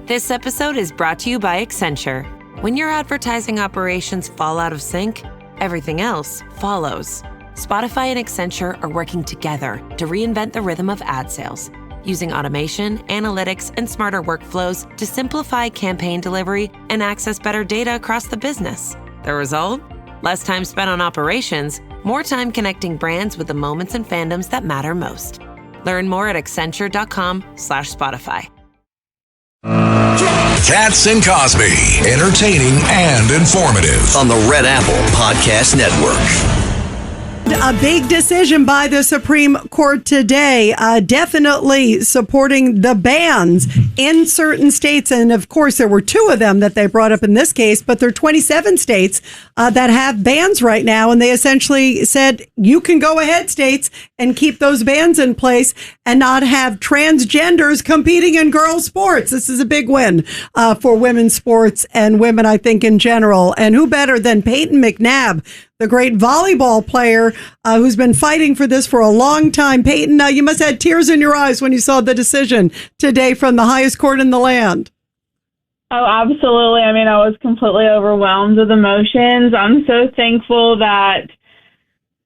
This episode is brought to you by Accenture. When your advertising operations fall out of sync, everything else follows. Spotify and Accenture are working together to reinvent the rhythm of ad sales, using automation, analytics, and smarter workflows to simplify campaign delivery and access better data across the business. The result? Less time spent on operations, more time connecting brands with the moments and fandoms that matter most. Learn more at accenture.com/Spotify. Katz and Cosby, entertaining and informative on the Red Apple Podcast Network. A big decision by the Supreme Court today, definitely supporting the bans in certain states. And of course, there were two of them that they brought up in this case, but there are 27 states that have bans right now. And they essentially said, you can go ahead, states, and keep those bans in place and not have transgenders competing in girls' sports. This is a big win for women's sports and women, I think, in general. And who better than Payton McNabb, the great volleyball player who's been fighting for this for a long time. Payton, you must have had tears in your eyes when you saw the decision today from the highest court in the land. Oh, absolutely. I mean, I was completely overwhelmed with emotions. I'm so thankful that,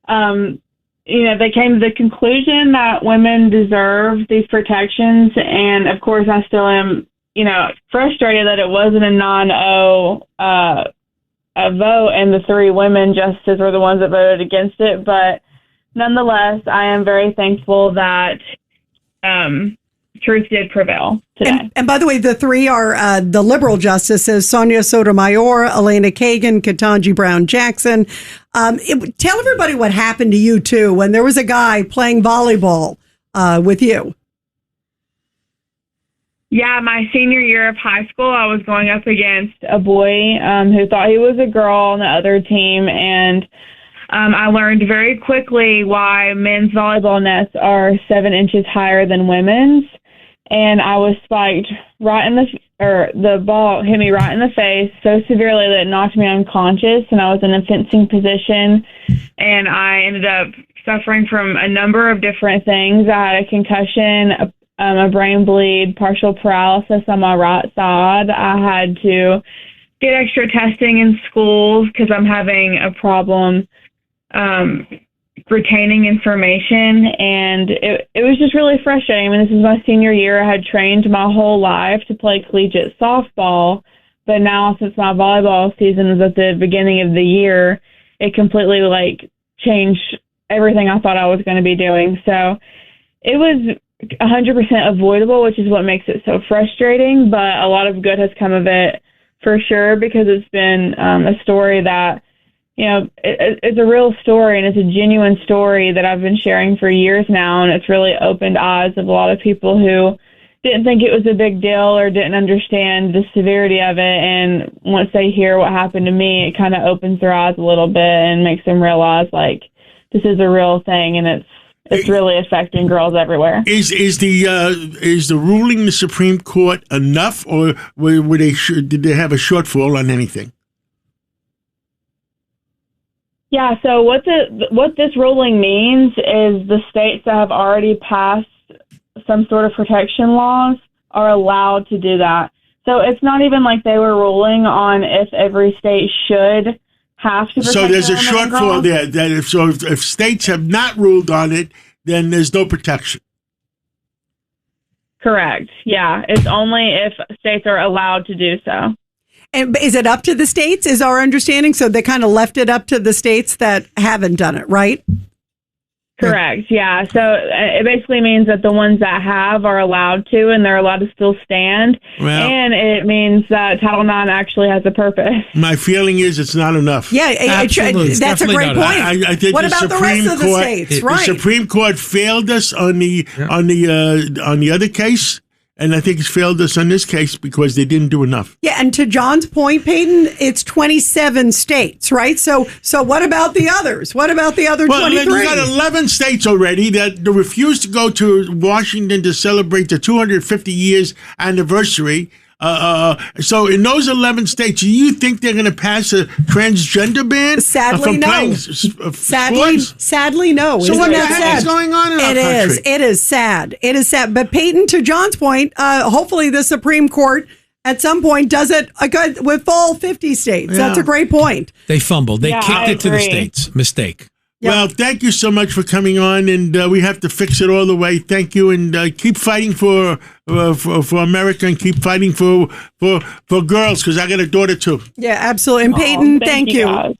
they came to the conclusion that women deserve these protections. And of course, I still am, frustrated that it wasn't a a vote, and the three women justices were the ones that voted against it. But nonetheless, I am very thankful that truth did prevail today. And by the way, the three are the liberal justices: Sonia Sotomayor, Elena Kagan, Ketanji Brown Jackson. Tell everybody what happened to you, too, when there was a guy playing volleyball with you. Yeah, my senior year of high school, I was going up against a boy who thought he was a girl on the other team, and I learned very quickly why men's volleyball nets are 7 inches higher than women's, and I was spiked right in the ball hit me right in the face so severely that it knocked me unconscious, and I was in a fencing position, and I ended up suffering from a number of different things. I had a concussion, a brain bleed, partial paralysis on my right side. I had to get extra testing in schools because I'm having a problem retaining information, and it was just really frustrating. I mean, this is my senior year. I had trained my whole life to play collegiate softball, but now since my volleyball season was at the beginning of the year, it completely changed everything I thought I was going to be doing. So it was 100% avoidable, which is what makes it so frustrating, but a lot of good has come of it for sure, because it's been a story that, it's a real story, and it's a genuine story that I've been sharing for years now, and it's really opened eyes of a lot of people who didn't think it was a big deal or didn't understand the severity of it, and once they hear what happened to me, it kind of opens their eyes a little bit and makes them realize, this is a real thing, and it's really affecting girls everywhere. Is the ruling the Supreme Court enough, or did they have a shortfall on anything? Yeah. So what this ruling means is the states that have already passed some sort of protection laws are allowed to do that. So it's not even like they were ruling on if every state should have to. So there's a shortfall there. That if states have not ruled on it, then there's no protection. Correct. Yeah, it's only if states are allowed to do so. And is it up to the states, is our understanding? So they kind of left it up to the states that haven't done it, right? Correct. Yeah. So it basically means that the ones that have are allowed to, and they're allowed to still stand. Well, and it means that Title IX actually has a purpose. My feeling is it's not enough. Yeah, that's a great point. I think what about the rest of the states? Right. The Supreme Court failed us on the other case. And I think it's failed us on this case because they didn't do enough. Yeah, and to John's point, Payton, it's 27 states, right? So what about the others? What about the other 23? Well, you got 11 states already that refused to go to Washington to celebrate the 250 years anniversary. So in those 11 states, do you think they're going to pass a transgender ban? Sadly, no. Sadly, no. So what the heck is going on in our country? It is sad. It is sad. But Payton, to John's point, hopefully the Supreme Court at some point does it with all 50 states. Yeah. That's a great point. They fumbled. They Yeah, kicked I it to the agree. states. Mistake. Yep. Well, thank you so much for coming on, and we have to fix it all the way. Thank you, and keep fighting for America, and keep fighting for girls, because I got a daughter too. Yeah, absolutely. And Payton, thank you. Guys.